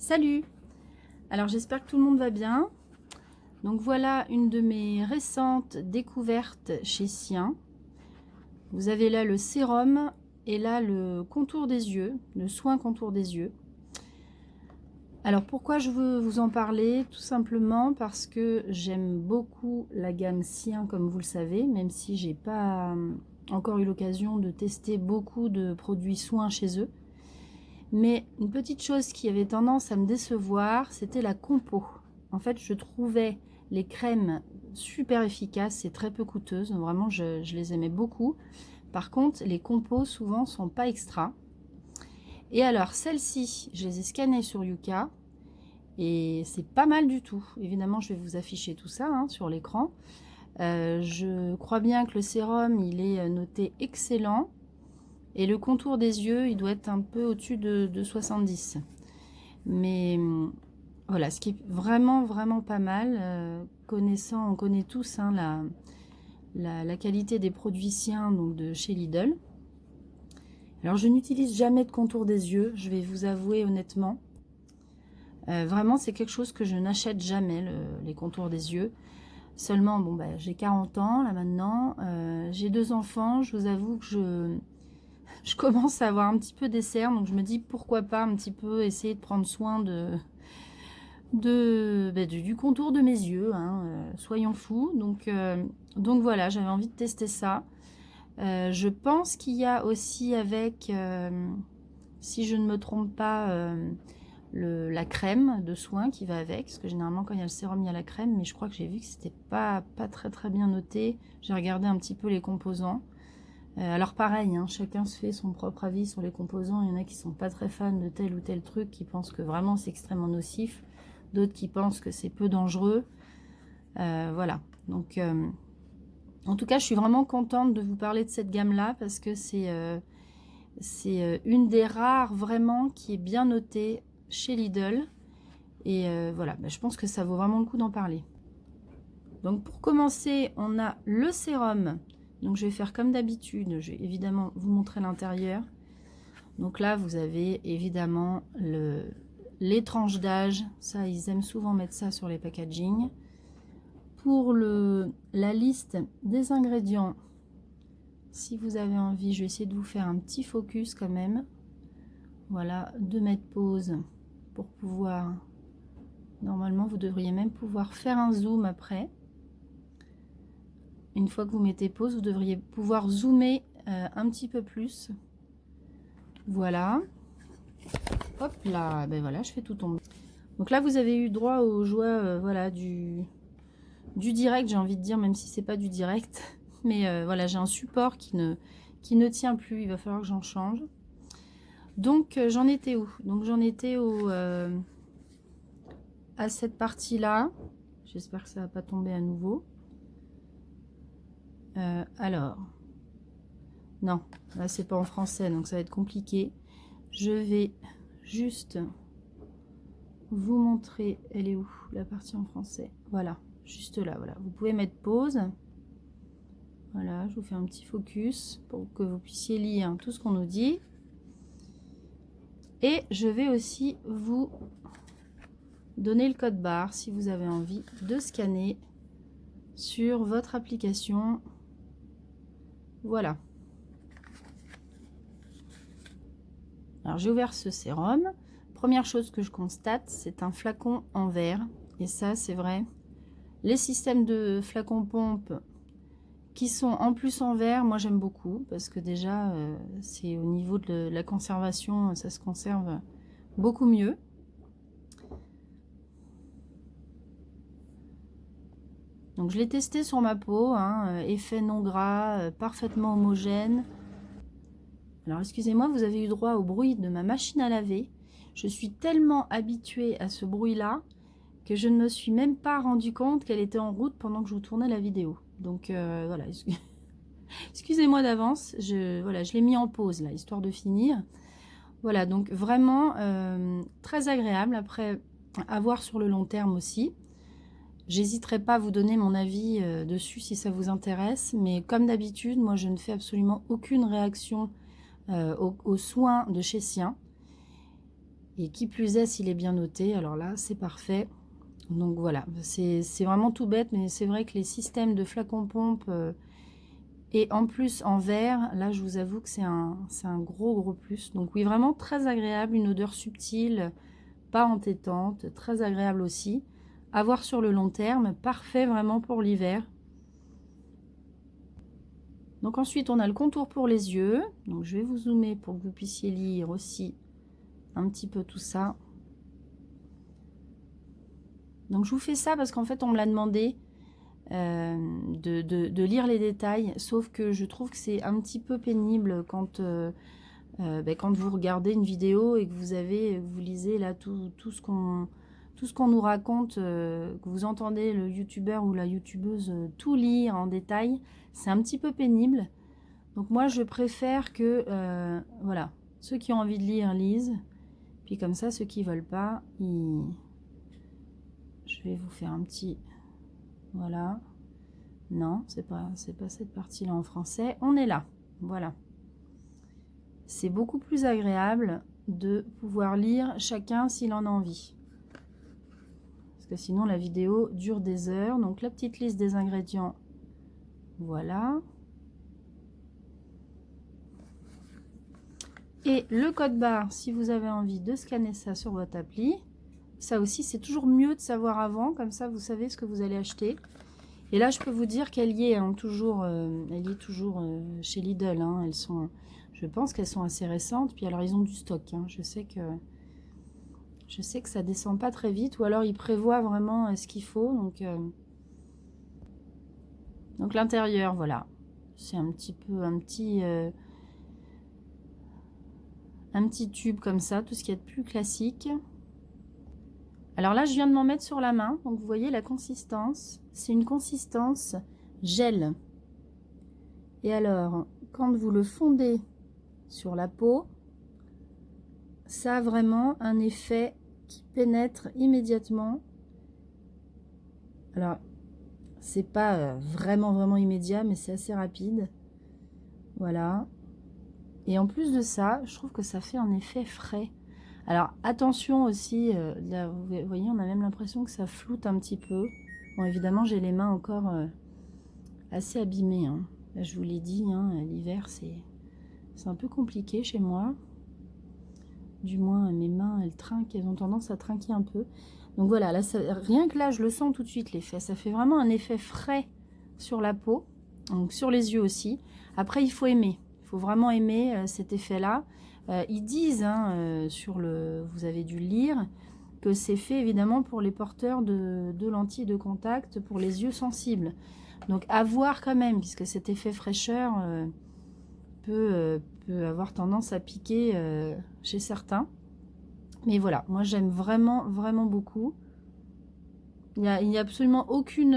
Salut! Alors j'espère que tout le monde va bien. Donc voilà une de mes récentes découvertes chez Sien. Vous avez là le sérum et là le contour des yeux, le soin contour des yeux. Alors pourquoi je veux vous en parler? Tout simplement parce que j'aime beaucoup la gamme Sien comme vous le savez, même si j'ai pas encore eu l'occasion de tester beaucoup de produits soins chez eux. Mais une petite chose qui avait tendance à me décevoir, c'était la compo. En fait, je trouvais les crèmes super efficaces et très peu coûteuses. Vraiment, je les aimais beaucoup. Par contre, les compos, souvent, sont pas extra. Et alors, celles-ci, je les ai scannées sur Yuka. Et c'est pas mal du tout. Évidemment, je vais vous afficher tout ça sur l'écran. Je crois bien que le sérum, il est noté excellent. Et le contour des yeux, il doit être un peu au-dessus de 70. Mais voilà, ce qui est vraiment, vraiment pas mal. On connaît tous la qualité des produits Sien, donc de chez Lidl. Alors, je n'utilise jamais de contour des yeux, je vais vous avouer honnêtement. Vraiment, c'est quelque chose que je n'achète jamais, les contours des yeux. Seulement, bon, j'ai 40 ans là maintenant. J'ai 2 enfants, je vous avoue que je commence à avoir un petit peu des cernes, donc je me dis pourquoi pas un petit peu essayer de prendre soin du contour de mes yeux, soyons fous. Donc voilà, j'avais envie de tester ça. Je pense qu'il y a aussi avec, si je ne me trompe pas, la crème de soin qui va avec, parce que généralement quand il y a le sérum il y a la crème, mais je crois que j'ai vu que c'était pas très bien noté. J'ai regardé un petit peu les composants. Alors pareil, chacun se fait son propre avis sur les composants. Il y en a qui sont pas très fans de tel ou tel truc, qui pensent que vraiment c'est extrêmement nocif. D'autres qui pensent que c'est peu dangereux. Voilà. Donc, en tout cas, je suis vraiment contente de vous parler de cette gamme-là parce que c'est une des rares vraiment qui est bien notée chez Lidl. Et voilà, je pense que ça vaut vraiment le coup d'en parler. Donc pour commencer, on a le sérum. Donc je vais faire comme d'habitude, je vais évidemment vous montrer l'intérieur. Donc là, vous avez évidemment les tranches d'âge. Ça, ils aiment souvent mettre ça sur les packaging. Pour la liste des ingrédients, si vous avez envie, je vais essayer de vous faire un petit focus quand même. Voilà, 2 mètres pause pour pouvoir... Normalement, vous devriez même pouvoir faire un zoom après. Une fois que vous mettez pause, vous devriez pouvoir zoomer un petit peu plus. Voilà. Hop là, voilà, je fais tout tomber. Donc là, vous avez eu droit aux joies voilà, du direct, j'ai envie de dire, même si c'est pas du direct. Mais voilà, j'ai un support qui ne tient plus, il va falloir que j'en change. Donc j'en étais où? Donc j'en étais à cette partie-là. J'espère que ça va pas tomber à nouveau. Alors, non, là c'est pas en français, donc ça va être compliqué. Je vais juste vous montrer, elle est où la partie en français? Voilà, juste là, voilà. Vous pouvez mettre pause. Voilà, je vous fais un petit focus pour que vous puissiez lire tout ce qu'on nous dit. Et je vais aussi vous donner le code barre si vous avez envie de scanner sur votre application. Voilà. Alors j'ai ouvert ce sérum. Première chose que je constate, c'est un flacon en verre. Et ça, c'est vrai. Les systèmes de flacons pompe qui sont en plus en verre, moi j'aime beaucoup. Parce que déjà, c'est au niveau de la conservation, ça se conserve beaucoup mieux. Donc je l'ai testé sur ma peau, effet non gras, parfaitement homogène. Alors excusez-moi, vous avez eu droit au bruit de ma machine à laver. Je suis tellement habituée à ce bruit-là que je ne me suis même pas rendu compte qu'elle était en route pendant que je vous tournais la vidéo. Donc voilà, excusez-moi d'avance, je l'ai mis en pause là, histoire de finir. Voilà, donc vraiment très agréable, après à voir sur le long terme aussi. J'hésiterai pas à vous donner mon avis dessus si ça vous intéresse, mais comme d'habitude, moi je ne fais absolument aucune réaction aux soins de chez Sien. Et qui plus est, s'il est bien noté, alors là, c'est parfait. Donc voilà, c'est vraiment tout bête, mais c'est vrai que les systèmes de flacons pompe et en plus en verre, là, je vous avoue que c'est un gros plus. Donc oui, vraiment très agréable, une odeur subtile, pas entêtante, très agréable aussi. À voir sur le long terme, parfait vraiment pour l'hiver. Donc ensuite, on a le contour pour les yeux. Donc je vais vous zoomer pour que vous puissiez lire aussi un petit peu tout ça. Donc je vous fais ça parce qu'en fait, on me l'a demandé de lire les détails. Sauf que je trouve que c'est un petit peu pénible quand vous regardez une vidéo et que vous lisez là tout ce qu'on nous raconte, que vous entendez le youtubeur ou la youtubeuse tout lire en détail, c'est un petit peu pénible. Donc moi je préfère que voilà, ceux qui ont envie de lire lisent, puis comme ça ceux qui veulent pas, je vais vous faire un petit voilà. Non, c'est pas cette partie là en français, on est là, voilà. C'est beaucoup plus agréable de pouvoir lire chacun s'il en a envie. Parce que sinon la vidéo dure des heures. Donc la petite liste des ingrédients, voilà. Et le code barre, si vous avez envie de scanner ça sur votre appli. Ça aussi, c'est toujours mieux de savoir avant. Comme ça, vous savez ce que vous allez acheter. Et là, je peux vous dire qu'elle y est toujours chez Lidl. Hein. Je pense qu'elles sont assez récentes. Puis alors, ils ont du stock. Hein. Je sais que ça descend pas très vite. Ou alors, ils prévoient vraiment ce qu'il faut. Donc l'intérieur, voilà. C'est un petit tube comme ça. Tout ce qui est de plus classique. Alors là, je viens de m'en mettre sur la main. Donc, vous voyez la consistance. C'est une consistance gel. Et alors, quand vous le fondez sur la peau, ça a vraiment un effet qui pénètre immédiatement. Alors, c'est pas vraiment immédiat, mais c'est assez rapide. Voilà. Et en plus de ça, je trouve que ça fait un effet frais. Alors, attention aussi, là, vous voyez, on a même l'impression que ça floute un petit peu. Bon, évidemment, j'ai les mains encore assez abîmées. Hein. Là, je vous l'ai dit, hein, l'hiver, c'est un peu compliqué chez moi. Du moins, mes mains, elles ont tendance à trinquer un peu. Donc voilà, là, rien que là, je le sens tout de suite, l'effet. Ça fait vraiment un effet frais sur la peau, donc sur les yeux aussi. Après, il faut aimer. Il faut vraiment aimer cet effet-là. Ils disent, hein, vous avez dû le lire, que c'est fait évidemment pour les porteurs de lentilles de contact pour les yeux sensibles. Donc à voir quand même, puisque cet effet fraîcheur peut avoir tendance à piquer chez certains. Mais voilà, moi j'aime vraiment beaucoup. Il n'y a absolument aucune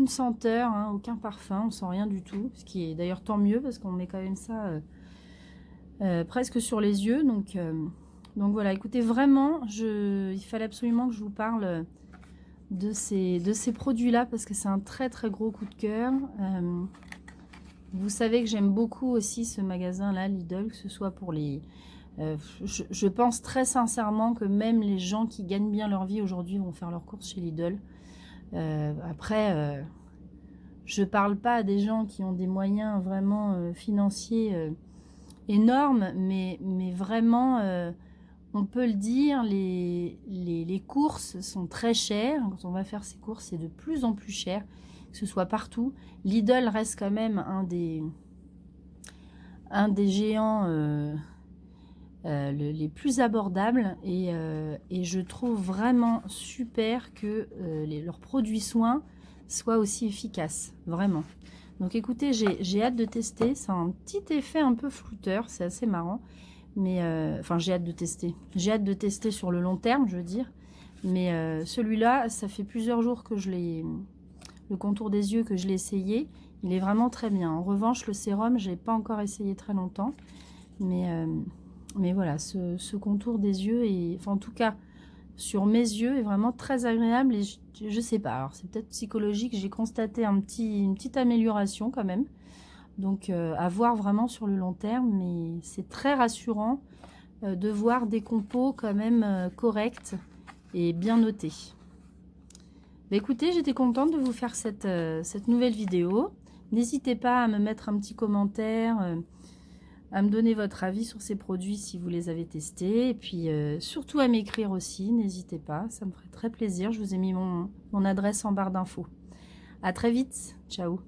senteur, hein, aucun parfum, on sent rien du tout. Ce qui est d'ailleurs tant mieux parce qu'on met quand même ça presque sur les yeux. Donc voilà, écoutez, vraiment, il fallait absolument que je vous parle de ces produits-là parce que c'est un très gros coup de cœur. Vous savez que j'aime beaucoup aussi ce magasin-là, Lidl, que ce soit pour les... je pense très sincèrement que même les gens qui gagnent bien leur vie aujourd'hui vont faire leurs courses chez Lidl. Après, je parle pas à des gens qui ont des moyens vraiment financiers énormes, mais vraiment, on peut le dire, les courses sont très chères. Quand on va faire ses courses, c'est de plus en plus cher, que ce soit partout. Lidl reste quand même un des géants les plus abordables et je trouve vraiment super que leurs produits soins soient aussi efficaces, vraiment. Donc écoutez, j'ai hâte de tester. C'est un petit effet un peu flouteur, c'est assez marrant. Mais enfin, j'ai hâte de tester. J'ai hâte de tester sur le long terme, je veux dire. Mais celui-là, ça fait plusieurs jours que le contour des yeux que je l'ai essayé. Il est vraiment très bien. En revanche, le sérum, j'ai pas encore essayé très longtemps. Mais voilà, ce contour des yeux, enfin en tout cas, sur mes yeux, est vraiment très agréable. Et je sais pas, alors c'est peut-être psychologique, j'ai constaté une petite amélioration quand même. Donc à voir vraiment sur le long terme, mais c'est très rassurant de voir des compos quand même corrects et bien notés. Bah, écoutez, j'étais contente de vous faire cette nouvelle vidéo. N'hésitez pas à me mettre un petit commentaire, à me donner votre avis sur ces produits si vous les avez testés. Et puis surtout à m'écrire aussi, n'hésitez pas, ça me ferait très plaisir. Je vous ai mis mon adresse en barre d'infos. À très vite, ciao.